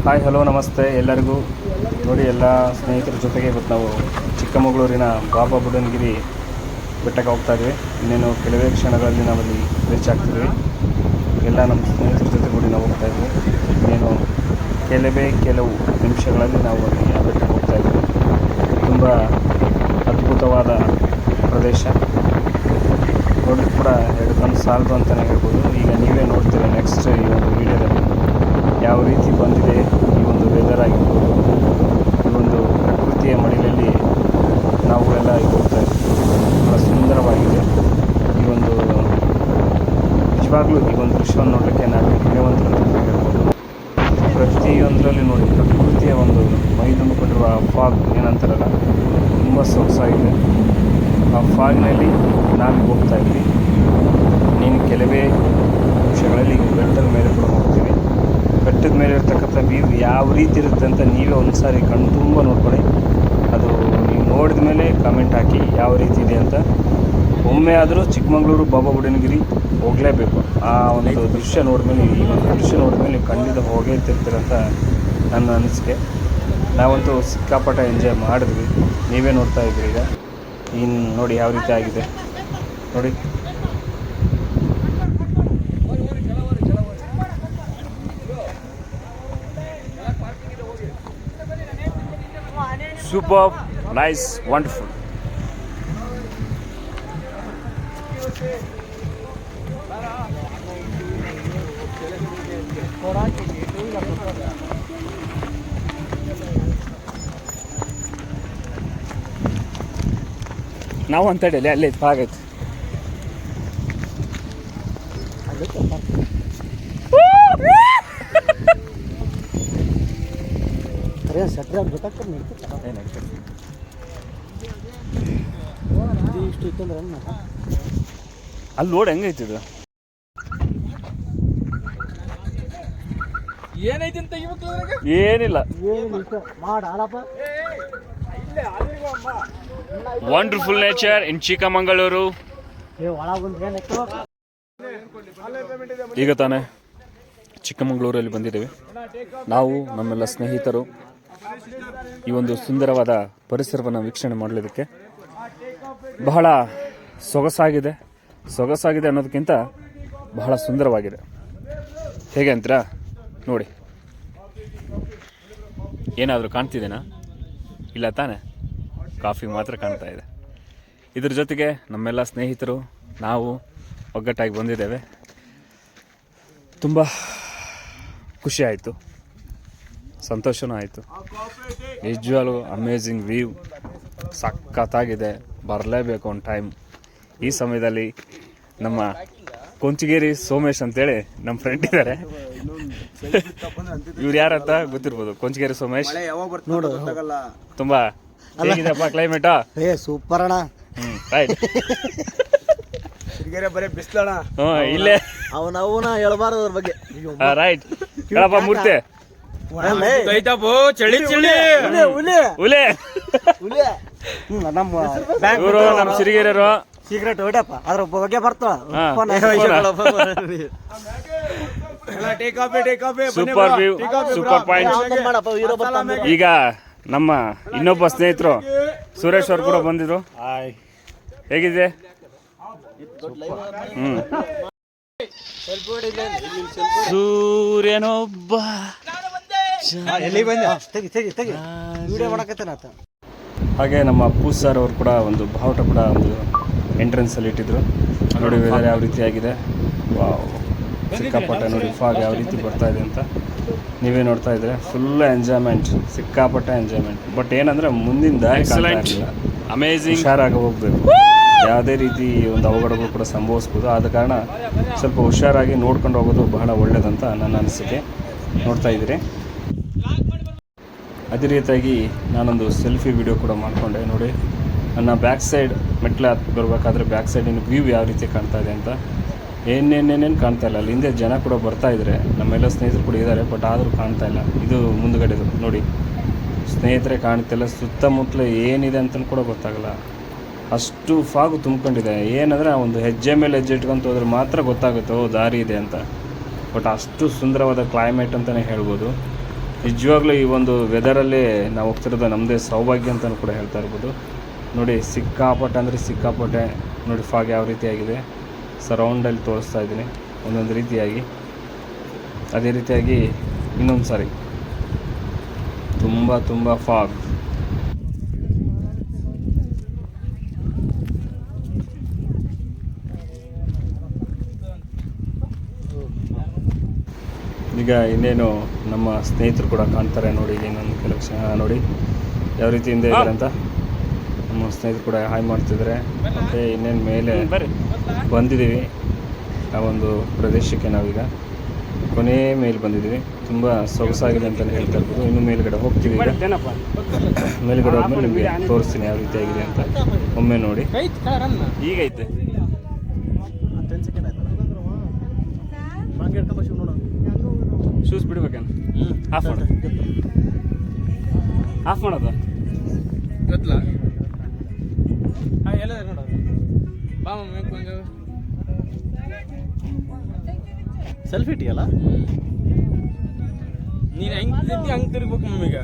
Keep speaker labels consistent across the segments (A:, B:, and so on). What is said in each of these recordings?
A: Hi hello ನಮಸ್ತೆ ಎಲ್ಲರಿಗೂ. ನೋಡಿ, ಎಲ್ಲ ಸ್ನೇಹಿತರ ಜೊತೆಗೆ ಇವತ್ತು ನಾವು ಚಿಕ್ಕಮಗಳೂರಿನ ಬಾಬಾ ಬುಡನ್ಗಿರಿ ಬೆಟ್ಟಕ್ಕೆ ಹೋಗ್ತಾ ಇದ್ವಿ. ಇನ್ನೇನು ಕೆಲವೇ ಕ್ಷಣಗಳಲ್ಲಿ ನಾವಲ್ಲಿ ರೀಚ್ ಆಗ್ತಿದ್ವಿ. ಎಲ್ಲ ನಮ್ಮ ಸ್ನೇಹಿತರ ಜೊತೆ ಕೂಡಿ ನಾವು ಹೋಗ್ತಾ ಇದ್ವಿ. ಇನ್ನೇನು ಕೆಲವು ನಿಮಿಷಗಳಲ್ಲಿ ನಾವು ಅಲ್ಲಿ ಆ ಬೆಟ್ಟಕ್ಕೆ ಹೋಗ್ತಾ ಇದ್ವಿ. ತುಂಬ ಅದ್ಭುತವಾದ ಪ್ರದೇಶ, ನೋಡಲಿಕ್ಕೆ ಕೂಡ ಎರಡು ಕಣ್ಣು ಸಾಲದು ಅಂತಲೇ ಹೇಳ್ಬೋದು. ಈಗ ನೀವೇ ನೋಡ್ತೀರಾ ನೆಕ್ಸ್ಟ್ ಈ ಒಂದು ವಿಡಿಯೋದಲ್ಲಿ ಯಾವ ರೀತಿ ಬಂದಿದೆ ಈ ಒಂದು ವೆದರ್ ಆಗಿರ್ಬೋದು, ಈ ಒಂದು ಪ್ರಕೃತಿಯ ಮಡಿಲಲ್ಲಿ ನಾವುಗಳೆಲ್ಲ ಹೋಗ್ತಾ ಇದ್ದೀವಿ. ಭಾಳ ಸುಂದರವಾಗಿದೆ ಈ ಒಂದು, ನಿಜವಾಗ್ಲೂ ಈ ಒಂದು ದೃಶ್ಯವನ್ನು ನೋಡಲಿಕ್ಕೆ ನಾವು ಪುಣ್ಯವಂತರು ಅಂತ ಹೇಳ್ಬೋದು. ಪ್ರತಿಯೊಂದರಲ್ಲಿ ನೋಡಿ, ಪ್ರಕೃತಿಯ ಒಂದು ಮೈದುಂಬಿಕೊಂಡಿರುವ ಫಾಗ್ ಏನಂತಾರಲ್ಲ, ತುಂಬ ಸೊಗಸಾಗಿದೆ. ಆ ಫಾಗ್ನಲ್ಲಿ ನಾವು ಹೋಗ್ತಾ ಇದ್ವಿ. ನೀನು ಕೆಲವೇ ನಿಮಿಷಗಳಲ್ಲಿ ಬೆಟ್ಟದ ಮೇಲೆ ಕೂಡ ಹೋಗ್ತೀವಿ. ಬೆಟ್ಟದ ಮೇಲೆ ಇರ್ತಕ್ಕಂಥ ವ್ಯೂ ಯಾವ ರೀತಿ ಇರುತ್ತೆ ಅಂತ ನೀವೇ ಒಂದು ಸಾರಿ ಕಣ್ಣು ತುಂಬ ನೋಡ್ಕೊಳ್ಳಿ. ಅದು ನೀವು ನೋಡಿದ ಮೇಲೆ ಕಮೆಂಟ್ ಹಾಕಿ ಯಾವ ರೀತಿ ಇದೆ ಅಂತ. ಒಮ್ಮೆ ಆದರೂ ಚಿಕ್ಕಮಗಳೂರು ಬಾಬಾ ಬುಡನ್ಗಿರಿ ಹೋಗಲೇಬೇಕು. ಆ ಒಂದು ದೃಶ್ಯ ನೋಡಿದ್ಮೇಲೆ, ಈ ಒಂದು ದೃಶ್ಯ ನೋಡಿದ್ಮೇಲೆ ನೀವು ಖಂಡಿತ ಹೋಗೇ ತಿರ್ತೀರಂತ ನನ್ನ ಅನಿಸಿಕೆ. ನಾವಂತೂ ಸಿಕ್ಕಾಪಟ್ಟೆ ಎಂಜಾಯ್ ಮಾಡಿದ್ವಿ. ನೀವೇ ನೋಡ್ತಾ ಇದ್ರಿ. ಈಗ ಇನ್ನು ನೋಡಿ ಯಾವ ರೀತಿ ಆಗಿದೆ ನೋಡಿ. Super, nice, wonderful. ನಾವು ಅಂತೇಳಿ ಅಲ್ಲೇ ಆಗೈತೆ. ಅಲ್ಲಿ ನೋಡಿ ಹೆಂಗೈತಿ ಇದು. ಏನಿಲ್ಲ, ವಂಡರ್ಫುಲ್ ನೇಚರ್ ಇನ್ ಚಿಕ್ಕಮಗಳೂರು. ಈಗ ತಾನೇ ಚಿಕ್ಕಮಗಳೂರಲ್ಲಿ ಬಂದಿದ್ದೇವೆ ನಾವು, ನಮ್ಮೆಲ್ಲ ಸ್ನೇಹಿತರು. ಈ ಒಂದು ಸುಂದರವಾದ ಪರಿಸರವನ್ನು ವೀಕ್ಷಣೆ ಮಾಡಲಿಕ್ಕೆ ಬಹಳ ಸೊಗಸಾಗಿದೆ ಅನ್ನೋದಕ್ಕಿಂತ ಬಹಳ ಸುಂದರವಾಗಿದೆ. ಹೇಗೆ ಅಂತೀರಾ ನೋಡಿ. ಏನಾದರೂ ಕಾಣ್ತಿದ್ದೇನಾ? ಇಲ್ಲ ತಾನೇ, ಕಾಫಿ ಮಾತ್ರ ಕಾಣ್ತಾ ಇದೆ. ಇದ್ರ ಜೊತೆಗೆ ನಮ್ಮೆಲ್ಲ ಸ್ನೇಹಿತರು ನಾವು ಒಗ್ಗಟ್ಟಾಗಿ ಬಂದಿದ್ದೇವೆ. ತುಂಬ ಖುಷಿ ಆಯಿತು, ಸಂತೋಷನೂ ಆಯಿತು. ನಿಜವಾಗ್ಲೂ ಅಮೇಝಿಂಗ್ ವ್ಯೂ, ಸಖತ್ತಾಗಿದೆ. ಬರಲೇಬೇಕು ಒಂದು ಟೈಮ್. ಈ ಸಮಯದಲ್ಲಿ ನಮ್ಮ ಕೊಂಚಿಗೇರಿ ಸೋಮೇಶ್ ಅಂತೇಳಿ ನಮ್ಮ ಫ್ರೆಂಡ್ ಇದ್ದಾರೆ. ಇವ್ರು ಯಾರಂತ ಗೊತ್ತಿರ್ಬೋದು, ಕೊಂಚಿಗೇರಿ ಸೋಮೇಶ್.
B: ನೋಡು,
A: ತುಂಬ ಹೇಗಿದೆಪ್ಪ ಕ್ಲೈಮೇಟಾ?
B: ಸೂಪರ್ ಅಣ್ಣ.
A: ರೈಟ್.
B: ಬರೀ ಬಿಸ್ಲಣ್ಣ.
A: ಇಲ್ಲೇ
B: ಅವನ ಹೇಳ್ಬಾರ್ದು ಅದ್ರ ಬಗ್ಗೆ. ರೈಟ್.
A: ಹೇಳಪ್ಪ ಮೂರ್ತಿ.
C: ಚಳಿ ಚಳಿ
A: ಉಲೆ
B: ನಮ್ಮ
A: ಇವರು ನಮ್ಮ ಸಿರಿಗೆರೆಯವರು.
B: ಸೀಕ್ರೆಟ್ ಹೊಡಪ್ಪ, ಅದ್ರ ಬಗ್ಗೆ ಬರ್ತಾಳ.
A: Super view, super point. ಈಗ ನಮ್ಮ ಇನ್ನೊಬ್ಬ ಸ್ನೇಹಿತರು ಸುರೇಶ್ ಅವರು ಕೂಡ ಬಂದಿದ್ರು. ಹೇಗಿದೆ? ಸೂರ್ಯನೊಬ್ಬ ಹಾಗೆ ನಮ್ಮ ಅಪ್ಪು ಸರ್ ಅವರು ಕೂಡ ಒಂದು ಬಾವುಟ ಕೂಡ ಒಂದು ಎಂಟ್ರೆನ್ಸಲ್ಲಿ ಇಟ್ಟಿದ್ರು. ನೋಡಿ ವೆದರ್ ಯಾವ ರೀತಿ ಆಗಿದೆ. ವಾವ್, ಸಿಕ್ಕಾಪಟ್ಟೆ ನೋಡಿ ಫಾಗ್ ಯಾವ ರೀತಿ ಬರ್ತಾ ಇದೆ ಅಂತ ನೀವೇ ನೋಡ್ತಾ ಇದ್ರೆ. ಫುಲ್ ಎಂಜಾಯ್ಮೆಂಟ್, ಸಿಕ್ಕಾಪಟ್ಟೆ ಎಂಜಾಯ್ಮೆಂಟ್. ಬಟ್ ಏನಂದ್ರೆ ಮುಂದಿನ ದಾರಿ ಅಮೇಝಿಂಗ್, ಹುಷಾರಾಗಿ ಹೋಗ್ಬೇಕು. ಯಾವುದೇ ರೀತಿ ಒಂದು ಅವಘಡಗಳು ಕೂಡ ಸಂಭವಿಸ್ಬೋದು. ಆದ ಕಾರಣ ಸ್ವಲ್ಪ ಹುಷಾರಾಗಿ ನೋಡ್ಕೊಂಡು ಹೋಗೋದು ಬಹಳ ಒಳ್ಳೆಯದಂತ ನನ್ನ ಅನಿಸಿಕೆ. ನೋಡ್ತಾ ಇದ್ದೀರಿ. ಅದೇ ರೀತಿಯಾಗಿ ನಾನೊಂದು ಸೆಲ್ಫಿ ವಿಡಿಯೋ ಕೂಡ ಮಾಡಿಕೊಂಡೆ. ನೋಡಿ, ನನ್ನ ಬ್ಯಾಕ್ ಸೈಡ್ ಮೆಟ್ಲು ಹತ್ತಿ ಬರಬೇಕಾದ್ರೆ ಬ್ಯಾಕ್ ಸೈಡಿನ ವ್ಯೂ ಯಾವ ರೀತಿ ಕಾಣ್ತಾ ಇದೆ ಅಂತ. ಏನೇನೇನೇನು ಕಾಣ್ತಾ ಇಲ್ಲ. ಅಲ್ಲಿ ಹಿಂದೆ ಜನ ಕೂಡ ಬರ್ತಾ ಇದ್ದಾರೆ, ನಮ್ಮೆಲ್ಲ ಸ್ನೇಹಿತರು ಕೂಡ ಇದ್ದಾರೆ. ಬಟ್ ಆದರೂ ಕಾಣ್ತಾ ಇಲ್ಲ. ಇದು ಮುಂದುಗಡೆದು ನೋಡಿ, ಸ್ನೇಹಿತರೆ ಕಾಣ್ತಿಲ್ಲ. ಸುತ್ತಮುತ್ತಲು ಏನಿದೆ ಅಂತಲೂ ಕೂಡ ಗೊತ್ತಾಗಲ್ಲ. ಅಷ್ಟು ಫಾಗು ತುಂಬ್ಕೊಂಡಿದೆ. ಏನಂದರೆ ಒಂದು ಹೆಜ್ಜೆ ಮೇಲೆ ಹೆಜ್ಜೆ ಇಟ್ಕೊಂತ ಹೋದ್ರೆ ಮಾತ್ರ ಗೊತ್ತಾಗುತ್ತೆ ದಾರಿ ಇದೆ ಅಂತ. ಬಟ್ ಅಷ್ಟು ಸುಂದರವಾದ ಕ್ಲೈಮೇಟ್ ಅಂತಲೇ ಹೇಳ್ಬೋದು. ನಿಜವಾಗ್ಲೂ ಈ ಒಂದು ವೆದರಲ್ಲಿ ನಾವು ಹೋಗ್ತಿರೋದು ನಮ್ಮದೇ ಸೌಭಾಗ್ಯ ಅಂತಲೂ ಕೂಡ ಹೇಳ್ತಾ ಇರ್ಬೋದು. ನೋಡಿ ಸಿಕ್ಕಾಪಟ್ಟೆ ಅಂದರೆ ಸಿಕ್ಕಾಪಟ್ಟೆ. ನೋಡಿ ಫಾಗ್ ಯಾವ ರೀತಿಯಾಗಿದೆ, ಸರೌಂಡಲ್ಲಿ ತೋರಿಸ್ತಾ ಇದ್ದೀನಿ ಒಂದೊಂದು ರೀತಿಯಾಗಿ. ಅದೇ ರೀತಿಯಾಗಿ ಇನ್ನೊಂದು ಸಾರಿ ತುಂಬ ಫಾಗ್. ಈಗ ಇನ್ನೇನು ನಮ್ಮ ಸ್ನೇಹಿತರು ಕೂಡ ಕಾಣ್ತಾರೆ ನೋಡಿ. ಇನ್ನೊಂದು ಕೆಲವು ಕ್ಷಣ ನೋಡಿ ಯಾವ ರೀತಿಯಿಂದ ಇದ್ದಾರೆ ಅಂತ. ನಮ್ಮ ಸ್ನೇಹಿತರು ಕೂಡ ಹಾಯ್ ಮಾಡ್ತಿದ್ದಾರೆ. ಮತ್ತು ಇನ್ನೇನು ಮೇಲೆ ಬಂದಿದ್ದೀವಿ ಆ ಒಂದು ಪ್ರದೇಶಕ್ಕೆ. ನಾವೀಗ ಕೊನೆ ಮೇಲೆ ಬಂದಿದ್ದೀವಿ. ತುಂಬ ಸೊಗಸಾಗಿದೆ ಅಂತಲೇ ಹೇಳ್ತಾ ಇರ್ಬೋದು. ಇನ್ನು ಮೇಲ್ಗಡೆ ಹೋಗ್ತೀವಿ. ಈಗ ಮೇಲ್ಗಡೆ ಹೋದ್ಮೇಲೆ ನಿಮಗೆ ತೋರಿಸ್ತೀನಿ ಯಾವ ರೀತಿಯಾಗಿದೆ ಅಂತ. ಒಮ್ಮೆ ನೋಡಿ. ಈಗೈತೆ ಶೂಸ್ ಬಿಡ್ಬೇಕೇನು? ಆಫ್ ಮಾಡೋದು
C: ಗೊತ್ತಲ್ಲ. ಎಲ್ಲ ನೋಡ ಬಾ
B: ಸೆಲ್ಫಿ ಇಟ್ಟಿಯಲ್ಲ
C: ನೀನು ಹಂಗೆ ತಿರ್ಬೇಕು ಮಮ್ಮಿಗ.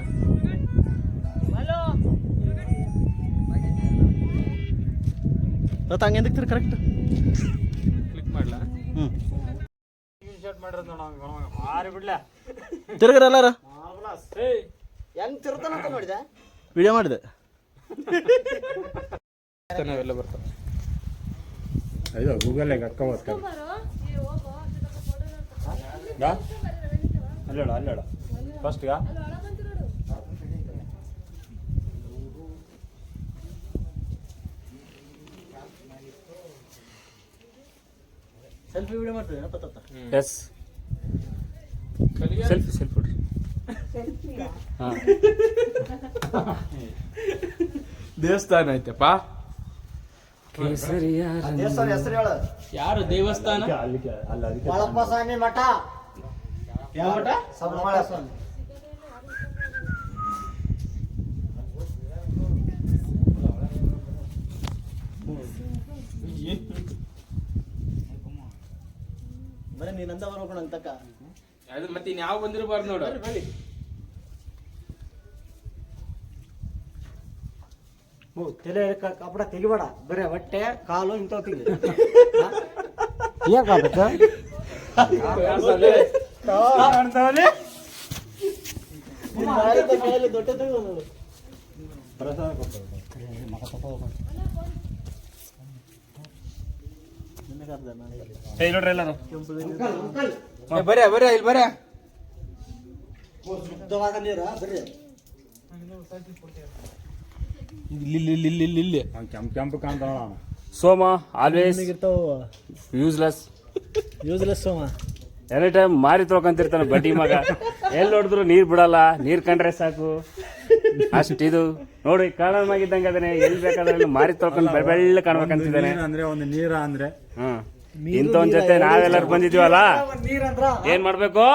B: ಹಂಗೆ ಎಂದಕ್ಕೆ ತಿರ್ ಕರೆಕ್ಟ್
C: ಕ್ಲಿಕ್ ಮಾಡ್ಲಾ?
B: ತಿರುಗ್ರ ಎಲ್ಲಾರ ಹೆಂಗ್ ತಿರ್ತಾನಂತ ನೋಡಿದೆ, ವಿಡಿಯೋ ಮಾಡಿದೆ.
C: ನಾವೆಲ್ಲ ಬರ್ತಾವೆ.
A: ಇದು ಗೂಗಲ್ಗೆ ಅಕ್ಕ ಅಲ್ಲೇಳ ಫಸ್ಟ್ಗ
B: ಸೆಲ್ಫಿ ವಿಡಿಯೋ ಮಾಡ್ತೀವಿ.
A: ಎಸ್ ಸೆಲ್ಫಿ ಹಾಂ.
C: ದೇವಸ್ಥಾನ ಐತಪ್ಪ.
A: ಕೇಸರಿಯ
B: ದೇವಸ್ಥಾನ ಹೆಸರು ಹೇಳ.
C: ಯಾರು ದೇವಸ್ಥಾನ?
B: ಬಾಳಪ್ಪ ಸ್ವಾಮಿ ಮಠ. ಯಾವ ಮಠ? ಸಬ್ಬಮಾಳ ಸ್ವಾಮಿ. ಬರೀ ನೀನಂತ ಬರ್ಬೇಕು ಅಂತಕ್ಕ.
C: ಅದು ಮತ್ತೆ ಇನ್ಯಾವ ಬಂದಿರಬಾರ್ದು ನೋಡು.
B: ತಲೆ ಕಪಡ ತೆಗಿಬೇಡ, ಬರೀ ಹೊಟ್ಟೆ ಕಾಲು ಇಂಥವು ತೆಗಿ. ದೊಡ್ಡ ತೆಗೆದು ನೋಡು.
A: ನೋಡ್ರಿ ಎಲ್ಲರೂ
C: ಬರೇ ಇಲ್ಲಿ ಬರೇ.
B: ಶುದ್ಧವಾದ ನೀರ ಬರ್ರಿ.
C: ಇಲ್ಲಿ
A: ಕೆಂಪು ಕಾಣ್ತಾವ. ಸೋಮ ಆಲ್ವೇಸ್ ಯೂಸ್ಲೆಸ್ ಸೋಮ. ಎನಿ ಟೈಮ್ ಮಾರಿ ತೊಳ್ಕೊಂತಿರ್ತಾನೆ ಬಡ್ಡಿ ಮಗ. ಎಲ್ಲಿ ನೋಡಿದ್ರು ನೀರು ಬಿಡಲ್ಲ. ನೀರು ಕಂಡ್ರೆ ಸಾಕು ಅಷ್ಟಿದು ನೋಡಿ. ಕಾರಣವಾಗಿದ್ದಂಗೆ ಅದನ್ನೇ ಎಲ್ಲಿ ಬೇಕಾದ್ರೆ ಮಾರಿ ತೊಳ್ಕೊಂಡು ಬೆಳ್ಳ ಕಾಣ್ಬೇಕಂತಿದ್ದಾನೆ.
D: ಅಂದ್ರೆ ಒಂದು ನೀರ ಅಂದ್ರೆ
A: ಇಂಥವನ್ ಜೊತೆ ನಾವೆಲ್ಲರೂ ಬಂದಿದೀವಲ್ಲ, ಏನ್ ಮಾಡ್ಬೇಕು?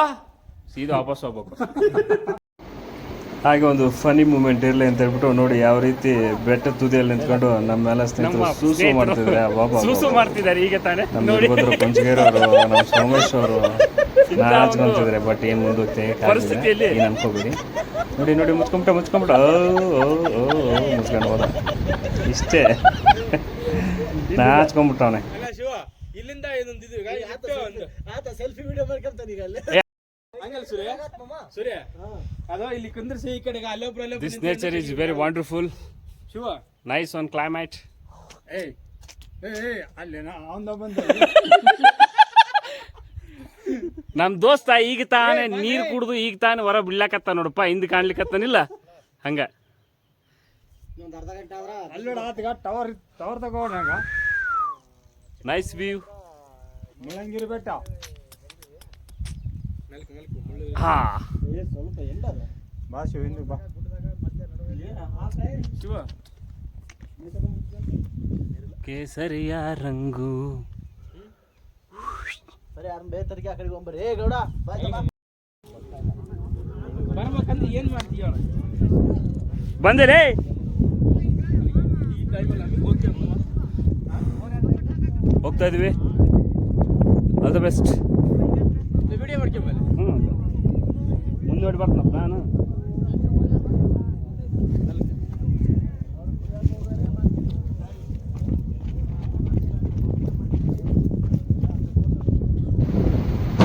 A: ಸೀದಾ ವಾಪಸ್ ಹೋಗ್ಬೇಕು. ಹಾಗೆ ಒಂದು ಫನಿ ಮೂಮೆಂಟ್ ಇರಲಿ ಅಂತ ಹೇಳ್ಬಿಟ್ಟು ನೋಡಿ ಯಾವ ರೀತಿ ಬೆಟ್ಟದ ತುದಿಯಲ್ಲಿ ನಿಂತ್ಕೊಂಡು ನಮ್ಮೆಲ್ಲ ಸ್ನೇಹಿತರು ಸೂಸು ಮಾಡ್ತಿದ್ದಾರೆ.
C: ಸೂಸು ಮಾಡ್ತಿದ್ದಾರೆ ಈಗ ತಾನೆ.
A: ನಮ್ಮ ಇರ್ಬೋದ್ರು ಪಂಚಗೇರ್ ಅವರು, ನಮ್ಮ ಸೋಮೇಶ್ ಅವರು ನಾಚ್ಕೊಂತಿದ್ದಾರೆ. ಬಟ್ ಏನ್ ಮುಂದೋಗ್ತೆ ಏನ್ ಅನ್ಕೋಬೇಡಿ. ನೋಡಿ ನೋಡಿ ಮುಚ್ಕೊಂಬಿಟ್ಟ ಮುಚ್ಕೊಂಡು ಹೋದ. ಇಷ್ಟೇ ನಾಚ್ಕೊಂಡ್ಬಿಟ್ಟವನೆ.
C: ಇಲ್ಲಿಂದ
B: ಸೆಲ್ಫಿ ವಿಡಿಯೋ ಮಾಡ್ಕೊಂತಾನೆ ಈಗ ಅಲ್ಲಿ.
C: ಸೂರ್ಯ ಅದು ಇಲ್ಲಿ ಕುಂದ್ರಿಸಿ ಈ ಕಡೆಗೆ ಅಲ್ಲೊಬ್ರು
A: this nature is very wonderful.
C: ಶಿವ
A: ನೈಸ್ ಆನ್ ಕ್ಲೈಮೇಟ್.
D: ಅಲ್ಲಿ ಅವನ ಬಂದ
A: ನಮ್ ದೋಸ್ತ ಈಗ ತಾನೇ ನೀರ್ ಕುಡ್ದು ಈಗ ತಾನೇ ಹೊರ ಬಿಡ್ಲಾಕತ್ತ ನೋಡಪ್ಪ. ಹಿಂದ್ ಕಾಣ್ಲಿಕ್ಕತ್ತಾನಿಲ್ಲ ಹಂಗ.
B: ಅರ್ಧ ಗಂಟೆ ಆದ್ರ
D: ಅಲ್ಲೋಡ ಆತಗ ಟವರ್ ತಗೋಣಾಗ
A: ನೈಸ್ ವ್ಯೂ.
D: ಮುಳ್ಳಂಗಿರಿ ಬೆಟ್ಟ.
A: ಹಾ
B: ಸ್ವಲ್ಪ ಎಂಟದ
D: ಬಾ ಶಿವ ಬಾ.
C: ಶಿವ
A: ಕೇಸರಿಯ ರಂಗು.
B: ಸರಿ ಯಾರು ಬೇತರಿಗೆ ಆ ಕಡೆಗೆ ಹೋಗ್ಬರ್ರಿ. ಏ ಗೌಡ
C: ಬರ್ಬೇಕಂದ್ರೆ ಏನ್ ಮಾಡ್ತೀಯ?
A: ಬಂದೇಲೇ
C: ಈ ಟೈಮಲ್ಲಿ ನಮಗೆ ಹೋಗ್ತೇವೆ.
A: ಹೋಗ್ತಾ ಇದೀವಿ. All the best.
C: ವಿಡಿಯೋ ಮಾಡ್ಕೊಂಬಲ್ಲ.
A: ನೋಡಿ ಬರ್ತನಪ್ಪ ನಾನು.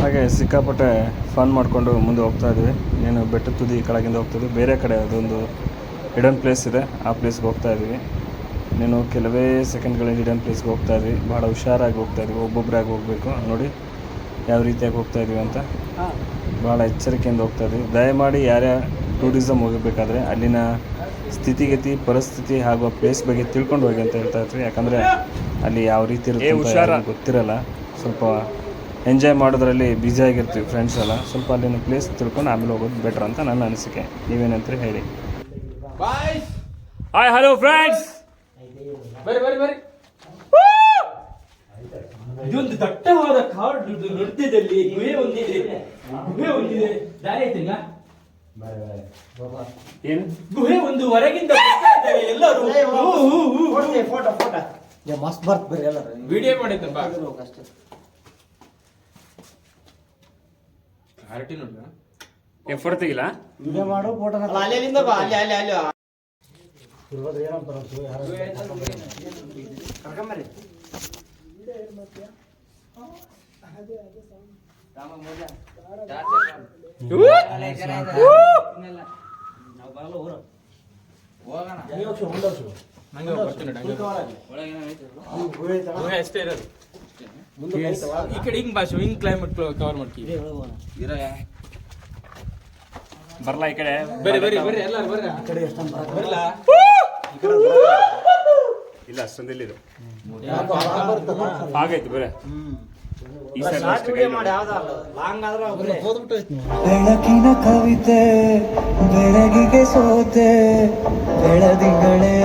A: ಹಾಗೆ ಸಿಕ್ಕಾಪಟ್ಟೆ ಫನ್ ಮಾಡಿಕೊಂಡು ಮುಂದೆ ಹೋಗ್ತಾ ಇದ್ವಿ. ಏನು ಬೆಟ್ಟದ ತುದಿ ಕೆಳಗಿಂದ ಹೋಗ್ತಿದ್ವಿ, ಬೇರೆ ಕಡೆ ಅದೊಂದು ಹಿಡನ್ ಪ್ಲೇಸ್ ಇದೆ, ಆ ಪ್ಲೇಸ್ಗೆ ಹೋಗ್ತಾ ಇದ್ವಿ. ನೀನು ಕೆಲವೇ ಸೆಕೆಂಡ್ಗಳಲ್ಲಿ ಹಿಡನ್ ಪ್ಲೇಸ್ಗೆ ಹೋಗ್ತಾ ಇದ್ವಿ. ಭಾಳ ಹುಷಾರಾಗಿ ಹೋಗ್ತಾ ಇದ್ವಿ, ಒಬ್ಬೊಬ್ಬರಾಗಿ ಹೋಗಬೇಕು. ನೋಡಿ ಯಾವ ರೀತಿಯಾಗಿ ಹೋಗ್ತಾ ಇದ್ವಿ ಅಂತ, ಭಾಳ ಎಚ್ಚರಿಕೆಯಿಂದ ಹೋಗ್ತಾ ಇದ್ವಿ. ದಯಮಾಡಿ ಯಾರ್ಯಾರು ಟೂರಿಸಮ್ ಹೋಗಬೇಕಾದ್ರೆ ಅಲ್ಲಿನ ಸ್ಥಿತಿಗತಿ, ಪರಿಸ್ಥಿತಿ ಹಾಗೂ ಆ ಪ್ಲೇಸ್ ಬಗ್ಗೆ ತಿಳ್ಕೊಂಡು ಹೋಗಿ ಅಂತ ಹೇಳ್ತಾ ಇದ್ವಿ. ಯಾಕಂದರೆ ಅಲ್ಲಿ ಯಾವ ರೀತಿ ಇರುತ್ತೆ ಗೊತ್ತಿರಲ್ಲ. ಸ್ವಲ್ಪ ಎಂಜಾಯ್ ಮಾಡೋದ್ರಲ್ಲಿ ಬ್ಯುಸಿ ಆಗಿರ್ತೀವಿ ಫ್ರೆಂಡ್ಸ್ ಎಲ್ಲ. ಸ್ವಲ್ಪ ಅಲ್ಲಿನ ಪ್ಲೇಸ್ ತಿಳ್ಕೊಂಡು ಆಮೇಲೆ ಹೋಗೋದು ಬೆಟ್ರ್ ಅಂತ ನನ್ನ ಅನಿಸಿಕೆ. ನೀವೇನಂತ ಹೇಳಿ. ಹಾಯ್, ಹಲೋ ಫ್ರೆಂಡ್ಸ್,
C: ಬರ್ರಿ ಬರ್ರಿ ಬರ್ರಿ. ಇದೊಂದು ದಟ್ಟವಾದ ಕಾಡು ನೃತ್ಯದಲ್ಲಿ ಗುಹೆ ಒಂದಿದೆ. ದಾರಿ ಐತಿ ಈಗ.
A: ಏನು
C: ಗುಹೆ ಒಂದು ಹೊರಗಿಂದ ಎಲ್ಲರೂ
B: ಫೋಟೋ ಮಸ್ತ್ ಬರ್ತ ಬರ್ರಿ ಎಲ್ಲರೂ
C: ವಿಡಿಯೋ ಮಾಡಿದ್ದಪ್ಪ.
B: ಅಷ್ಟೇ.
C: ಕ್ಲಾರಿಟಿ ನೋಡಿ.
A: ಫೋಟೋ ತೆಗಿಲ್ಲ,
B: ವಿಡಿಯೋ ಮಾಡು, ಫೋಟೋ
C: ಅಲ್ಲಿಂದ ಬಾ, ಅಲ್ಲಿ ಅಲ್ಲಿ ಅಲ್ಲಿ
B: ಕರ್ಕೊಂಬರ್ರಿ.
C: ಗುಹೆ ಅಷ್ಟೇ ಇರೋದು. ಈ ಕಡೆ ಹಿಂಗ್ ಭಾಷೆ ಹಿಂಗ್ ಕ್ಲೈಮೇಟ್ ಕವರ್ ಮಾಡ್ತೀವಿ.
A: ಬರಲ್ಲ ಈ ಕಡೆ.
C: ಬರ್ರಿ ಬರ್ರಿ ಬರ್ರಿ ಎಲ್ಲಾರು ಬರ್ರಿ.
B: ಈ ಕಡೆ ಎಷ್ಟೊಂದು
C: ಬರಲ್ಲ.
A: ಇಲ್ಲ ಅಷ್ಟೊಂದಿಲ್ಲ ಇದು ಆಗೈತಿ ಬೇರೆ. ಈ ಸೈಡ್ ಅಷ್ಟೇ
E: ಬೆಳಕಿನ ಕವಿತೆ ಬೆಳಗಿಗೆ ಸೋತೆ ಬೆಳದಿಂಗಳೇ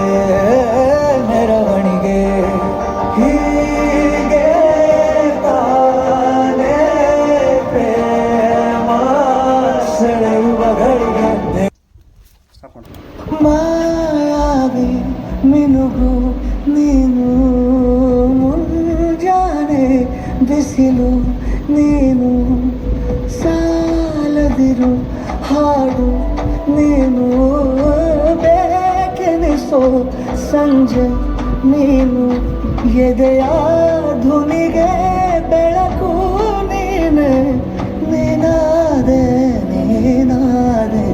E: ಮೆರವಣಿಗೆ ಹೀಗೆ ತಾನೇ ಪ್ರೇಮ ಸೆಳೆಯುವ ಗಳಿಗೆ ಮಾಯಾವಿ ಮಿನುಗು ನೀನು ಮುಂಜಾನೆ ಬಿಸಿಲು ನೀನು ಸಾಲದಿರು ಹಾಡು ನೀನು ಬೇಕೆನಿಸೋ ಸಂಜೆ ನೀನು ಎದೆಯ ಧುನಿಗೆ ಬೆಳಕು ನೀನೆ ನೀನಾದೆ ನೀನಾದೆ.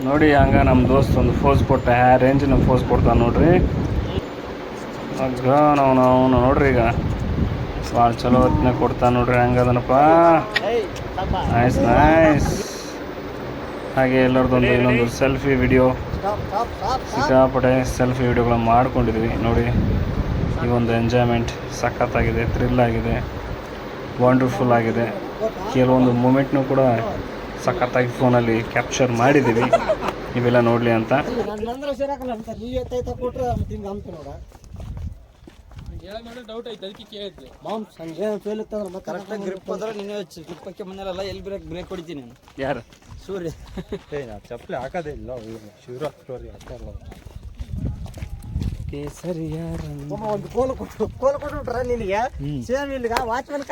A: ನೋಡಿ ಹಂಗ ನಮ್ಮ ದೋಸ್ತ್ ಒಂದು ಫೋಸ್ ಕೊಟ್ಟ, ಹ್ಯಾ ರೇಂಜಿನ ಫೋಸ್ ಕೊಡ್ತಾನೆ ನೋಡ್ರಿ. ನಾವು ನೋಡ್ರಿ ಈಗ ಭಾಳ ಚಲೋ ಹೊತ್ತಿನ ಕೊಡ್ತಾನೆ ನೋಡ್ರಿ. ಹಂಗದನಪ್ಪ, ನೈಸ್ ನೈಸ್. ಹಾಗೆ ಎಲ್ಲರದೊಂದು ಇನ್ನೊಂದು ಸೆಲ್ಫಿ ವಿಡಿಯೋ, ಸಿಕ್ಕಾಪಟ್ಟೆ ಸೆಲ್ಫಿ ವಿಡಿಯೋಗಳನ್ನ ಮಾಡ್ಕೊಂಡಿದ್ವಿ ನೋಡಿ. ಈ ಒಂದು ಎಂಜಾಯ್ಮೆಂಟ್ ಸಖತ್ತಾಗಿದೆ, ಥ್ರಿಲ್ ಆಗಿದೆ, ವಂಡರ್ಫುಲ್ ಆಗಿದೆ. ಕೆಲವೊಂದು ಮೂಮೆಂಟ್ನೂ ಕೂಡ ಸಖತ್ತಾಗಿ ಫೋನಲ್ಲಿ ಕ್ಯಾಪ್ಚರ್ ಮಾಡಿದ್ದೀವಿ, ನೀವೆಲ್ಲ ನೋಡಲಿ ಅಂತ.
C: ಡೌಟ್ ಐತೆ ಅದಕ್ಕೆ ಕೇಳಿದ್ದೆ.
B: ಎಲ್ಲಿ ಬ್ರೇಕ್ ಹೊಡಿತೀನಿ ನಾನು.
A: ಯಾರು?
B: ಸೂರ್ಯ.
D: ಚಪ್ಪಲಿ ಹಾಕೋದೇ ಇಲ್ಲ, ಶಿವರಾತ್ರಿ
A: ಕೇಸರಿಯ
B: ಒಂದು ಕೋಲು ಕೊಟ್ಬಿಟ್ರ ನಿನಗೆ ಸೇಮ್ ಇಲ್ಲಿಗ ವಾಚ್ಮನ್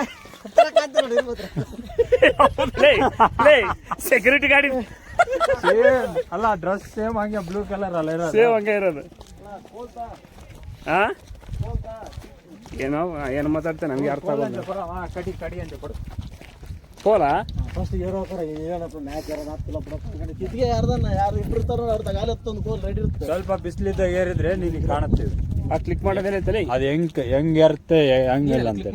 A: ಸೆಕ್ಯೂರಿಟಿ ಗಾಡಿ
D: ಅಲ್ಲ, ಡ್ರೆಸ್ ಸೇಮ್ ಹಂಗೆ ಬ್ಲೂ ಕಲರ್ ಅಲ್ಲ ಇರೋದು,
A: ಸೇಮ್ ಹಂಗೆ ಇರೋದು. ಹಾಂ ಏನು ಮಾತಾಡ್ತೇನೆ ನಮಗೆ ಅರ್ಥ ಆಗೋದು.
D: ಕಡಿ ಕಡಿ ಅಂತ ಕೊಡು.
A: ಕೋಲ
B: ಫಸ್ಟ್ ಏನಪ್ಪ ಮ್ಯಾಚ್ ಕಿತ್ಗೆ ಯಾರು ಇಬ್ರು ತರ ಅವ್ರ ಗಾಲತ್ತೊಂದು ಕೋಲ್ ರೆಡಿ ಇರುತ್ತೆ.
D: ಸ್ವಲ್ಪ ಬಿಸಿಲಿದ್ದಾಗ ಏರಿದ್ರೆ ನೀನು ಕಾಣುತ್ತೆ.
A: ಆ ಕ್ಲಿಕ್ ಮಾಡೋದೇನೈತಲ್ಲ,
D: ಅದು ಹೆಂಗ್ ಇರುತ್ತೆ ಹಂಗಿಲ್ಲ ಅಂತ.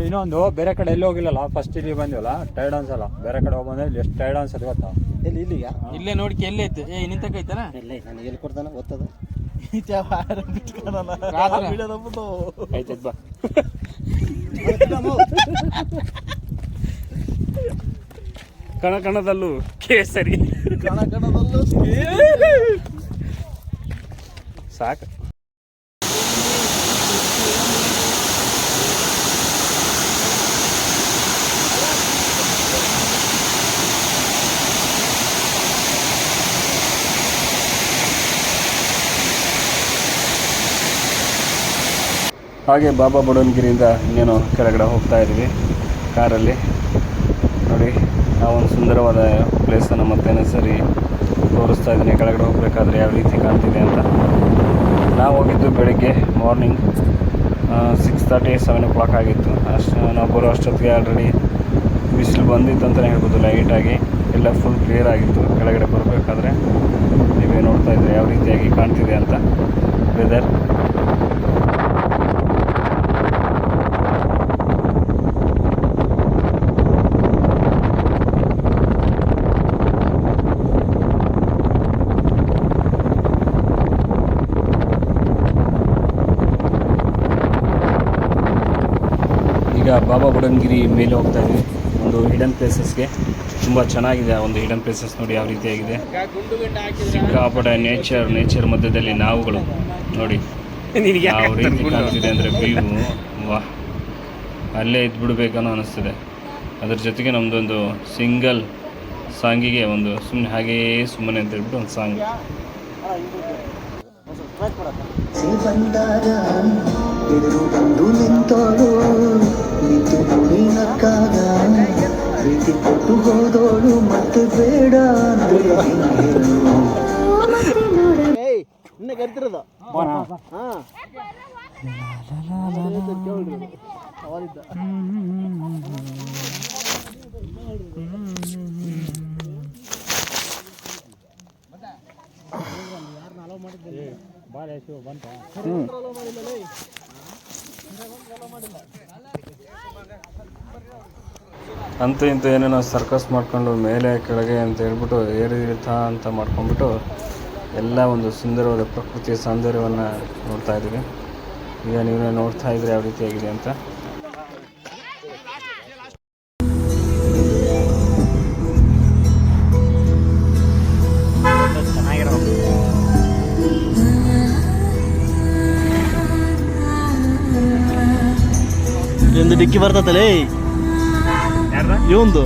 D: ಇನ್ನೊಂದು ಬೇರೆ ಕಡೆ ಎಲ್ಲಿ ಹೋಗಿಲ್ಲಲ್ಲ, ಫಸ್ಟ್ ಇಲ್ಲಿ ಬಂದಿವಲ್ಲ, ಟೈರ್ಡ್ ಅನ್ಸಲ್ಲ. ಬೇರೆ ಕಡೆ ಹೋಗಿ ಬಂದ್ರೆ ಎಷ್ಟು ಟೈರ್ಡ್ ಅನ್ಸತ್ತೆ ಗೊತ್ತಾ?
B: ಎಲ್ಲಿ ಇಲ್ಲಿಗ
C: ಇಲ್ಲೇ ನೋಡ್ಕೆ ಎಲ್ಲೇ ಐತೆ. ನಿಂತಕೈತನ
B: ಇಲ್ಲ ನಾನು ಎಲ್ಲಿ ಕೊಡ್ತಾನೆ ಗೊತ್ತದ.
A: ಆಯ್ತದ ಬಾ. ಕಣದಲ್ಲೂ ಕೇಸರಿ ಸಾಕು. ಹಾಗೆ ಬಾಬಾ ಬುಡನ್ಗಿರಿಯಿಂದ ಇನ್ನೇನು ಕೆಳಗಡೆ ಹೋಗ್ತಾ ಇದ್ದೀವಿ ಕಾರಲ್ಲಿ. ನೋಡಿ ಆ ಒಂದು ಸುಂದರವಾದ ಪ್ಲೇಸನ್ನು ಮತ್ತೇನೋ ಸರಿ ತೋರಿಸ್ತಾ ಇದ್ದೀನಿ ಕೆಳಗಡೆ ಹೋಗಬೇಕಾದ್ರೆ ಯಾವ ರೀತಿ ಕಾಣ್ತಿದೆ ಅಂತ. ನಾವು ಹೋಗಿದ್ದು ಬೆಳಗ್ಗೆ ಮಾರ್ನಿಂಗ್ 6:30 7 o'clock ಆಗಿತ್ತು. ನಾವು ಬರೋ ಅಷ್ಟೊತ್ತಿಗೆ ಆಲ್ರೆಡಿ ಬಿಸಿಲು ಬಂದಿತ್ತು ಅಂತಲೇ ಹೇಳ್ಬೋದು. ಲೈಟಾಗಿ ಎಲ್ಲ ಫುಲ್ ಕ್ಲಿಯರ್ ಆಗಿತ್ತು. ಕೆಳಗಡೆ ಬರಬೇಕಾದ್ರೆ ನೀವೇ ನೋಡ್ತಾ ಇದ್ದರೆ ಯಾವ ರೀತಿಯಾಗಿ ಕಾಣ್ತಿದೆ ಅಂತ ವೆದರ್. ಈಗ ಬಾಬಾ ಬುಡನ್ಗಿರಿ ಮೇಲೆ ಹೋಗ್ತಾ ಇದ್ವಿ ಒಂದು ಹಿಡನ್ ಪ್ಲೇಸಸ್ಗೆ. ತುಂಬ ಚೆನ್ನಾಗಿದೆ ಆ ಒಂದು ಹಿಡನ್ ಪ್ಲೇಸಸ್. ನೋಡಿ ಯಾವ ರೀತಿಯಾಗಿದೆ, ಸಿಕ್ಕಾಪಟ್ಟೆ ನೇಚರ್ ಮಧ್ಯದಲ್ಲಿ ನಾವುಗಳು ನೋಡಿ ಯಾವ ರೀತಿ ಕಾಣ್ತಿದೆ ಅಂದರೆ ವ್ಯೂ. ವಾಹ್, ಅಲ್ಲೇ ಇದ್ಬಿಡ್ಬೇಕನ್ನೋ ಅನ್ನಿಸ್ತಿದೆ. ಅದ್ರ ಜೊತೆಗೆ ನಮ್ಮದೊಂದು ಸಿಂಗಲ್ ಸಾಂಗಿಗೆ ಒಂದು ಸುಮ್ಮನೆ ಹಾಗೆಯೇ ಸುಮ್ಮನೆ ಅಂತ ಹೇಳ್ಬಿಟ್ಟು ಒಂದು ಸಾಂಗ್.
E: ಬಂದಾಗ ಎದುರು ಬಂದು ನಿಂತೋಳು, ನಿಂತು ನೋಡಿ ನಕ್ಕಾಗ ಪ್ರೀತಿ ಕೊಟ್ಟು ಹೋದೋಳು, ಮತ್ತೆ ಬೇಡ
B: ಇನ್ನ ಕರ್ತಿರೋದು
A: ಅಂತೂ ಇಂತೂ ಏನೇನೋ ಸರ್ಕಸ್ ಮಾಡ್ಕೊಂಡು ಮೇಲೆ ಕೆಳಗೆ ಅಂತ ಹೇಳ್ಬಿಟ್ಟು ಏರಿಳಿತ ಅಂತ ಮಾಡ್ಕೊಂಡ್ಬಿಟ್ಟು ಎಲ್ಲ ಒಂದು ಸುಂದರವಾದ ಪ್ರಕೃತಿಯ ಸೌಂದರ್ಯವನ್ನು ನೋಡ್ತಾ ಇದ್ದೀವಿ. ಈಗ ನೀವೇ ನೋಡ್ತಾ ಇದ್ರೆ ಯಾವ ರೀತಿಯಾಗಿದೆ ಅಂತ.
B: ಎಂದು ಡಿಕ್ಕಿ ಬರ್ತತಲೇ ಇವಂದು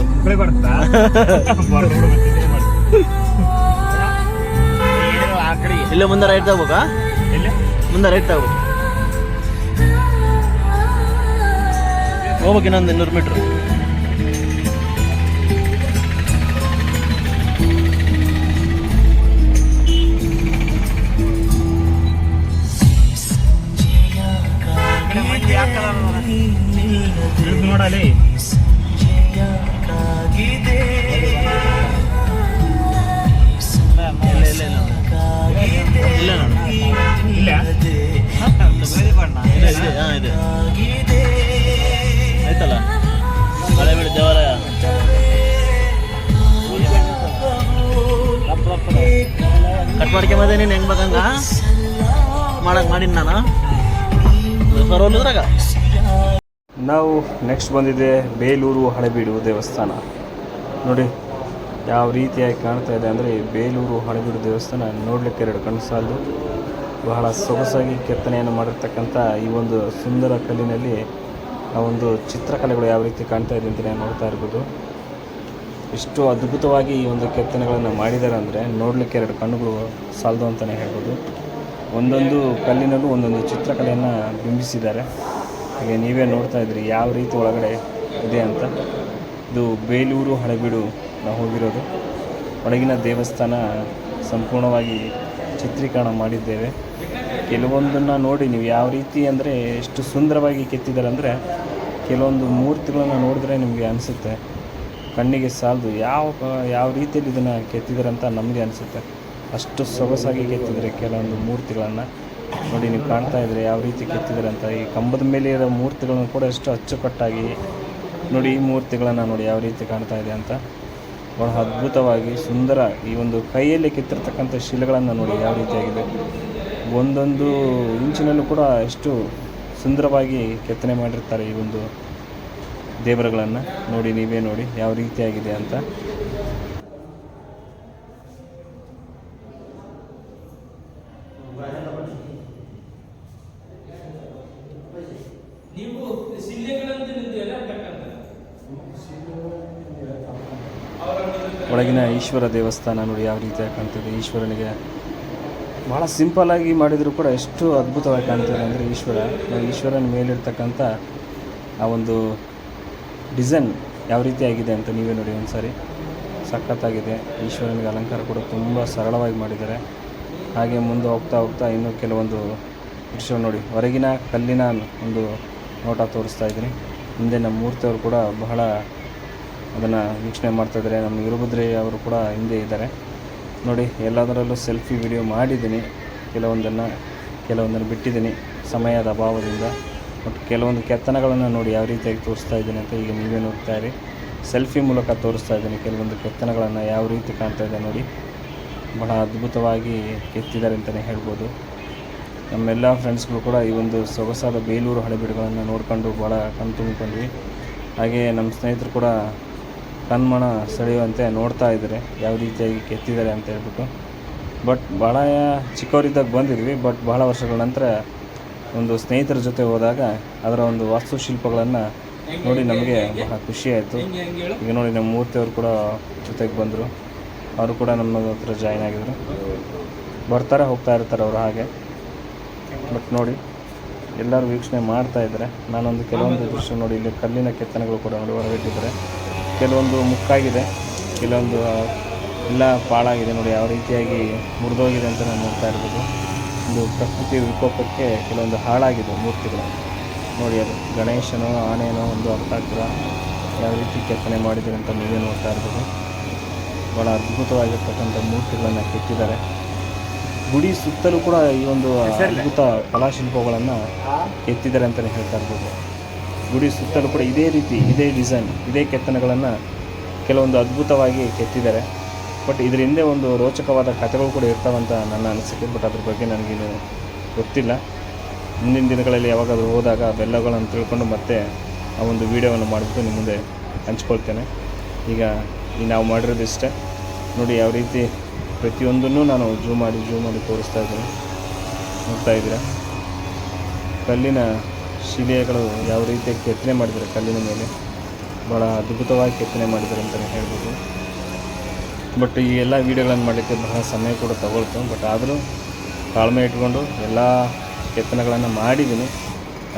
B: ಇಲ್ಲೇ ಮುಂದೆ ರೈಟ್ ತಗೋಬೇಕಾ? ಮುಂದೆ ರೈಟ್ ತಗೋಬೇಕು, ಹೋಗ್ಬೇಕು ಇನ್ನೊಂದು 200 ಮೀಟ್ರ್.
A: ನೋಡಲಿ
B: ಆಯ್ತಲ್ಲ ಹಳೆ ಬಿಡಿ ದೇವಾಲಯ. ಕಟ್ ಮಾಡ್ಕೊಂಬಂದೆ ನೀನು ಹೆಂಗ್ ಬೇಕಂಗ ಮಾಡೀನಿ ನಾನು ಸರೋಲ್ದ್ರಾಗ.
A: ನಾವು ನೆಕ್ಸ್ಟ್ ಬಂದಿದೆ ಬೇಲೂರು ಹಳೆಬೀಡು ದೇವಸ್ಥಾನ. ನೋಡಿ ಯಾವ ರೀತಿಯಾಗಿ ಕಾಣ್ತಾ ಇದೆ ಅಂದರೆ ಬೇಲೂರು ಹಳೆಬೀಡು ದೇವಸ್ಥಾನ ನೋಡಲಿಕ್ಕೆ 2 ಕಣ್ಣು ಸಾಲದು. ಬಹಳ ಸೊಗಸಾಗಿ ಕೆತ್ತನೆಯನ್ನು ಮಾಡಿರ್ತಕ್ಕಂಥ ಈ ಒಂದು ಸುಂದರ ಕಲ್ಲಿನಲ್ಲಿ ಆ ಒಂದು ಚಿತ್ರಕಲೆಗಳು ಯಾವ ರೀತಿ ಕಾಣ್ತಾ ಇದೆ ಅಂತಲೇ ನೋಡ್ತಾ ಇರ್ಬೋದು. ಇಷ್ಟು ಅದ್ಭುತವಾಗಿ ಈ ಒಂದು ಕೆತ್ತನೆಗಳನ್ನು ಮಾಡಿದ್ದಾರೆ ಅಂದರೆ ನೋಡಲಿಕ್ಕೆ 2 ಕಣ್ಣುಗಳು ಸಾಲದು ಅಂತಲೇ ಹೇಳ್ಬೋದು. ಒಂದೊಂದು ಕಲ್ಲಿನಲ್ಲೂ ಒಂದೊಂದು ಚಿತ್ರಕಲೆಯನ್ನು ಬಿಂಬಿಸಿದ್ದಾರೆ. ಹಾಗೆ ನೀವೇ ನೋಡ್ತಾ ಇದ್ರಿ ಯಾವ ರೀತಿ ಒಳಗಡೆ ಇದೆ ಅಂತ. ಇದು ಬೇಲೂರು ಹಳೆಬೀಡು ನಾವು ಹೋಗಿರೋದು. ಒಳಗಿನ ದೇವಸ್ಥಾನ ಸಂಪೂರ್ಣವಾಗಿ ಚಿತ್ರೀಕರಣ ಮಾಡಿದ್ದೇವೆ. ಕೆಲವೊಂದನ್ನು ನೋಡಿ ನೀವು ಯಾವ ರೀತಿ ಅಂದರೆ ಎಷ್ಟು ಸುಂದರವಾಗಿ ಕೆತ್ತಿದ್ದಾರೆ ಅಂದರೆ ಕೆಲವೊಂದು ಮೂರ್ತಿಗಳನ್ನು ನೋಡಿದ್ರೆ ನಿಮಗೆ ಅನಿಸುತ್ತೆ ಕಣ್ಣಿಗೆ ಸಾಲದು ಯಾವ ರೀತಿಯಲ್ಲಿ ಇದನ್ನು ಕೆತ್ತಿದ್ದಾರೆ ಅಂತ ನಮಗೆ ಅನಿಸುತ್ತೆ. ಅಷ್ಟು ಸೊಗಸಾಗಿ ಕೆತ್ತಿದ್ದಾರೆ ಕೆಲವೊಂದು ಮೂರ್ತಿಗಳನ್ನು. ನೋಡಿ ನೀವು ಕಾಣ್ತಾ ಇದ್ದರೆ ಯಾವ ರೀತಿ ಕೆತ್ತಿದ್ದಾರೆ ಅಂತ. ಈ ಕಂಬದ ಮೇಲೆ ಇರೋ ಮೂರ್ತಿಗಳನ್ನು ಕೂಡ ಎಷ್ಟು ಅಚ್ಚುಕಟ್ಟಾಗಿ ನೋಡಿ. ಈ ಮೂರ್ತಿಗಳನ್ನು ನೋಡಿ ಯಾವ ರೀತಿ ಕಾಣ್ತಾ ಇದೆ ಅಂತ. ಬಹಳ ಅದ್ಭುತವಾಗಿ ಸುಂದರ. ಈ ಒಂದು ಕೈಯಲ್ಲಿ ಕೆತ್ತಿರ್ತಕ್ಕಂಥ ಶಿಲೆಗಳನ್ನು ನೋಡಿ ಯಾವ ರೀತಿಯಾಗಿದೆ. ಒಂದೊಂದು ಇಂಚಿನಲ್ಲೂ ಕೂಡ ಎಷ್ಟು ಸುಂದರವಾಗಿ ಕೆತ್ತನೆ ಮಾಡಿರ್ತಾರೆ ಈ ಒಂದು ದೇವರುಗಳನ್ನು. ನೋಡಿ ನೀವೇ ನೋಡಿ ಯಾವ ರೀತಿಯಾಗಿದೆ ಅಂತ. ಒಳಗಿನ ಈಶ್ವರ ದೇವಸ್ಥಾನ ನೋಡಿ ಯಾವ ರೀತಿಯಾಗಿ ಕಾಣ್ತದೆ. ಈಶ್ವರನಿಗೆ ಭಾಳ ಸಿಂಪಲ್ಲಾಗಿ ಮಾಡಿದರೂ ಕೂಡ ಎಷ್ಟು ಅದ್ಭುತವಾಗಿ ಕಾಣ್ತಿದೆ ಅಂದರೆ ಈಶ್ವರನ ಮೇಲಿರ್ತಕ್ಕಂಥ ಆ ಒಂದು ಡಿಸೈನ್ ಯಾವ ರೀತಿ ಆಗಿದೆ ಅಂತ ನೀವೇ ನೋಡಿ ಒಂದು ಸಾರಿ. ಸಖತ್ತಾಗಿದೆ. ಈಶ್ವರನಿಗೆ ಅಲಂಕಾರ ಕೂಡ ತುಂಬ ಸರಳವಾಗಿ ಮಾಡಿದ್ದಾರೆ. ಹಾಗೆ ಮುಂದೆ ಹೋಗ್ತಾ ಹೋಗ್ತಾ ಇನ್ನೂ ಕೆಲವೊಂದು ದೃಶ್ಯ ನೋಡಿ, ಹೊರಗಿನ ಕಲ್ಲಿನ ಒಂದು ನೋಟ ತೋರಿಸ್ತಾ ಇದ್ದೀನಿ. ಹಿಂದೆ ನಮ್ಮ ಮೂರ್ತಿಯವರು ಕೂಡ ಬಹಳ ಅದನ್ನು ವೀಕ್ಷಣೆ ಮಾಡ್ತಾಯಿದ್ದಾರೆ. ನಮ್ಮ ವೀರಭದ್ರಯ್ಯ ಅವರು ಕೂಡ ಹಿಂದೆ ಇದ್ದಾರೆ ನೋಡಿ. ಎಲ್ಲದರಲ್ಲೂ ಸೆಲ್ಫಿ ವಿಡಿಯೋ ಮಾಡಿದ್ದೀನಿ, ಕೆಲವೊಂದನ್ನು ಬಿಟ್ಟಿದ್ದೀನಿ ಸಮಯದ ಅಭಾವದಿಂದ. ಬಟ್ ಕೆಲವೊಂದು ಕೆತ್ತನೆಗಳನ್ನು ನೋಡಿ ಯಾವ ರೀತಿಯಾಗಿ ತೋರಿಸ್ತಾ ಇದ್ದೀನಿ ಅಂತ ಈಗ ನೀವೇ ನೋಡ್ತಾ ಇರಿ. ಸೆಲ್ಫಿ ಮೂಲಕ ತೋರಿಸ್ತಾ ಇದ್ದೀನಿ ಕೆಲವೊಂದು ಕೆತ್ತನೆಗಳನ್ನು ಯಾವ ರೀತಿ ಕಾಣ್ತಾ ಇದೆ ನೋಡಿ. ಬಹಳ ಅದ್ಭುತವಾಗಿ ಕೆತ್ತಿದ್ದಾರೆ ಅಂತಲೇ ಹೇಳ್ಬೋದು. ನಮ್ಮೆಲ್ಲ ಫ್ರೆಂಡ್ಸ್ಗಳು ಕೂಡ ಈ ಒಂದು ಸೊಗಸಾದ ಬೇಲೂರು ಹಳೆಬೀಡುಗಳನ್ನು ನೋಡ್ಕೊಂಡು ಭಾಳ ಕಣ್ತುಂಬಿಕೊಂಡ್ವಿ. ಹಾಗೆ ನಮ್ಮ ಸ್ನೇಹಿತರು ಕೂಡ ಕಣ್ಮನ ಸೆಳೆಯುವಂತೆ ನೋಡ್ತಾ ಇದ್ದಾರೆ ಯಾವ ರೀತಿಯಾಗಿ ಕೆತ್ತಿದ್ದಾರೆ ಅಂತ ಹೇಳ್ಬಿಟ್ಟು. ಬಟ್ ಭಾಳ ಚಿಕ್ಕವರಿದ್ದಾಗ ಬಂದಿದ್ವಿ. ಬಟ್ ಭಾಳ ವರ್ಷಗಳ ನಂತರ ಒಂದು ಸ್ನೇಹಿತರ ಜೊತೆ ಹೋದಾಗ ಅದರ ಒಂದು ವಾಸ್ತುಶಿಲ್ಪಗಳನ್ನು ನೋಡಿ ನಮಗೆ ಬಹಳ ಖುಷಿಯಾಯಿತು. ಈಗ ನೋಡಿ ನಮ್ಮ ಮೂರ್ತಿಯವರು ಕೂಡ ಜೊತೆಗೆ ಬಂದರು. ಅವರು ಕೂಡ ನಮ್ಮ ಹತ್ರ ಜಾಯ್ನ್ ಆಗಿದ್ರು. ಬರ್ತಾರೆ ಹೋಗ್ತಾ ಇರ್ತಾರೆ ಅವರು ಹಾಗೆ. ಬಟ್ ನೋಡಿ ಎಲ್ಲರೂ ವೀಕ್ಷಣೆ ಮಾಡ್ತಾ ಇದ್ದಾರೆ. ನಾನೊಂದು ಕೆಲವೊಂದು ದೃಶ್ಯ ನೋಡಿ, ಇಲ್ಲಿ ಕಲ್ಲಿನ ಕೆತ್ತನೆಗಳು ಕೂಡ ನೋಡಿ ಹೊರಗಿಟ್ಟಿದ್ದಾರೆ. ಕೆಲವೊಂದು ಮುಕ್ಕಾಗಿದೆ, ಕೆಲವೊಂದು ಎಲ್ಲ ಪಾಳಾಗಿದೆ ನೋಡಿ. ಯಾವ ರೀತಿಯಾಗಿ ಮುರಿದೋಗಿದೆ ಅಂತ ನಾನು ನೋಡ್ತಾ ಇರ್ಬೋದು. ಒಂದು ಪ್ರಕೃತಿ ವಿಕೋಪಕ್ಕೆ ಕೆಲವೊಂದು ಹಾಳಾಗಿದೆ ಮೂರ್ತಿಗಳು ನೋಡಿ. ಅದು ಗಣೇಶನೋ ಆನೆಯೋ ಒಂದು ಅರ್ಥ ಆಗ್ತದೆ ಯಾವ ರೀತಿ ಕೆತ್ತನೆ ಮಾಡಿದ್ದಾರೆ ಅಂತ ನೀವೇ ನೋಡ್ತಾ ಇರ್ಬೋದು. ಭಾಳ ಅದ್ಭುತವಾಗಿರ್ತಕ್ಕಂಥ ಮೂರ್ತಿಗಳನ್ನು ಕೆತ್ತಿದ್ದಾರೆ. ಗುಡಿ ಸುತ್ತಲೂ ಕೂಡ ಈ ಒಂದು ಅದ್ಭುತ ಕಲಾಶಿಲ್ಪಗಳನ್ನು ಕೆತ್ತಿದ್ದಾರೆ ಅಂತಲೇ ಹೇಳ್ತಾ ಇರ್ಬೋದು. ಗುಡಿ ಸುತ್ತಲೂ ಕೂಡ ಇದೇ ರೀತಿ, ಇದೇ ಡಿಸೈನ್, ಇದೇ ಕೆತ್ತನೆಗಳನ್ನು ಕೆಲವೊಂದು ಅದ್ಭುತವಾಗಿ ಕೆತ್ತಿದ್ದಾರೆ. ಬಟ್ ಇದರ ಹಿಂದೆ ಒಂದು ರೋಚಕವಾದ ಕಥೆಗಳು ಕೂಡ ಇರ್ತಾವಂತ ನನ್ನ ಅನಿಸಿಕೆ. ಬಟ್ ಅದ್ರ ಬಗ್ಗೆ ನನಗೇನು ಗೊತ್ತಿಲ್ಲ. ಮುಂದಿನ ದಿನಗಳಲ್ಲಿ ಯಾವಾಗಾದರೂ ಹೋದಾಗ ಅವೆಲ್ಲಗಳನ್ನು ತಿಳ್ಕೊಂಡು ಮತ್ತೆ ಆ ಒಂದು ವೀಡಿಯೋವನ್ನು ಮಾಡಿಬಿಟ್ಟು ನಿಮ್ಮ ಮುಂದೆ ಹಂಚ್ಕೊಳ್ತೇನೆ. ಈಗ ನಾವು ಮಾಡಿರೋದು ಇಷ್ಟೇ ನೋಡಿ. ಯಾವ ರೀತಿ ಪ್ರತಿಯೊಂದನ್ನು ನಾನು ಜೂಮ್ ಮಾಡಿ ತೋರಿಸ್ತಾ ಇದ್ದೀನಿ. ನೋಡ್ತಾ ಇದ್ದೀರಾ ಕಲ್ಲಿನ ಶಿಲೆಗಳು ಯಾವ ರೀತಿ ಕೆತ್ತನೆ ಮಾಡಿದ್ದಾರೆ. ಕಲ್ಲಿನ ಮೇಲೆ ಭಾಳ ಅದ್ಭುತವಾಗಿ ಕೆತ್ತನೆ ಮಾಡಿದ್ದಾರೆ ಅಂತಲೇ ಹೇಳ್ಬೋದು. ಬಟ್ ಈ ಎಲ್ಲ ವೀಡಿಯೋಗಳನ್ನು ಮಾಡಲಿಕ್ಕೆ ಬಹಳ ಸಮಯ ಕೂಡ ತಗೊಳ್ತು. ಬಟ್ ಆದರೂ ತಾಳ್ಮೆ ಇಟ್ಕೊಂಡು ಎಲ್ಲ ಕೆತ್ತನೆಗಳನ್ನು ಮಾಡಿದ್ದೀನಿ.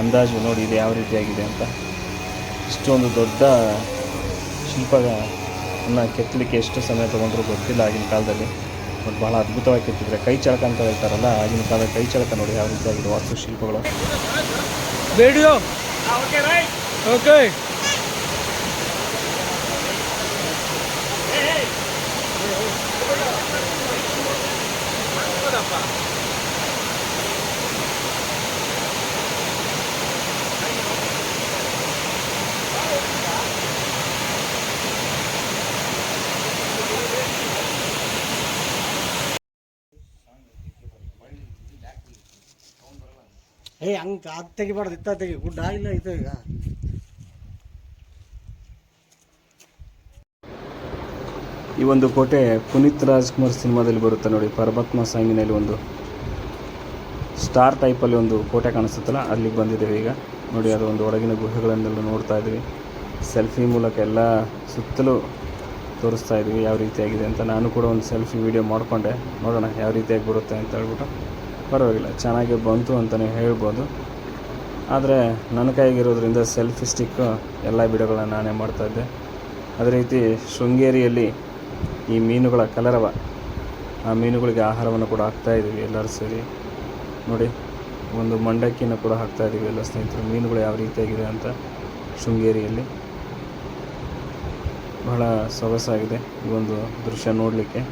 A: ಅಂದಾಜು ನೋಡಿ ಇದು ಯಾವ ರೀತಿಯಾಗಿದೆ ಅಂತ. ಇಷ್ಟೊಂದು ದೊಡ್ಡ ಶಿಲ್ಪವನ್ನು ಕೆತ್ತಲಿಕ್ಕೆ ಎಷ್ಟು ಸಮಯ ತೊಗೊಂಡ್ರೂ ಗೊತ್ತಿಲ್ಲ ಆಗಿನ ಕಾಲದಲ್ಲಿ. ಬಟ್ ಭಾಳ ಅದ್ಭುತವಾಗಿ ಕೆತ್ತಿದ್ರೆ. ಕೈ ಚಳಕ ಅಂತ ಹೇಳ್ತಾರಲ್ಲ, ಆಗಿನ ಕಾಲದ ಕೈ ಚಳಕ ನೋಡಿ ಯಾವ ರೀತಿಯಾಗಿದೆ ವಾಸ್ತುಶಿಲ್ಪಗಳು.
C: ವಿಡಿಯೋ ಓಕೆ
B: ಹಂಗೆ ಅದು ತೆಗಿಬಾರ್ದು, ಇತ್ತ ತೆಗಿ. ಗುಡ್ಡ ಇಲ್ಲ ಇದು. ಈಗ
A: ಈ ಒಂದು ಕೋಟೆ ಪುನೀತ್ ರಾಜ್ಕುಮಾರ್ ಸಿನಿಮಾದಲ್ಲಿ ಬರುತ್ತೆ ನೋಡಿ. ಪರಮಾತ್ಮ ಸಾಂಗಿನಲ್ಲಿ ಒಂದು ಸ್ಟಾರ್ ಟೈಪಲ್ಲಿ ಒಂದು ಕೋಟೆ ಕಾಣಿಸುತ್ತಲ್ಲ, ಅಲ್ಲಿಗೆ ಬಂದಿದ್ದೇವೆ ಈಗ ನೋಡಿ. ಅದು ಒಂದು ಒಳಗಿನ ಗುಹೆಗಳನ್ನೆಲ್ಲ ನೋಡ್ತಾ ಇದ್ದೀವಿ. ಸೆಲ್ಫಿ ಮೂಲಕ ಎಲ್ಲ ಸುತ್ತಲೂ ತೋರಿಸ್ತಾ ಇದ್ದೀವಿ ಯಾವ ರೀತಿಯಾಗಿದೆ ಅಂತ. ನಾನು ಕೂಡ ಒಂದು ಸೆಲ್ಫಿ ವೀಡಿಯೋ ಮಾಡಿಕೊಂಡೆ, ನೋಡೋಣ ಯಾವ ರೀತಿಯಾಗಿ ಬರುತ್ತೆ ಅಂತ ಹೇಳ್ಬಿಟ್ಟು. ಪರವಾಗಿಲ್ಲ, ಚೆನ್ನಾಗಿ ಬಂತು ಅಂತಲೇ ಹೇಳ್ಬೋದು. ಆದರೆ ನನ್ನ ಕೈಗಿರೋದ್ರಿಂದ ಸೆಲ್ಫಿ ಸ್ಟಿಕ್ ಎಲ್ಲ ವೀಡಿಯೋಗಳನ್ನ ನಾನೇ ಮಾಡ್ತಾಯಿದ್ದೆ. ಅದೇ ರೀತಿ ಶೃಂಗೇರಿಯಲ್ಲಿ ಈ ಮೀನುಗಳ ಕಲರವ, ಆ ಮೀನುಗಳಿಗೆ ಆಹಾರವನ್ನು ಕೂಡ ಹಾಕ್ತಾಯಿದ್ದೀವಿ ಎಲ್ಲರೂ ಸೇರಿ ನೋಡಿ. ಒಂದು ಮಂಡಕ್ಕಿನ ಕೂಡ ಹಾಕ್ತಾಯಿದ್ದೀವಿ ಎಲ್ಲ ಸ್ನೇಹಿತರು. ಮೀನುಗಳು ಯಾವ ರೀತಿಯಾಗಿದೆ ಅಂತ ಶೃಂಗೇರಿಯಲ್ಲಿ ಬಹಳ ಸೊಗಸಾಗಿದೆ ಈ ಒಂದು ದೃಶ್ಯ ನೋಡಲಿಕ್ಕೆ.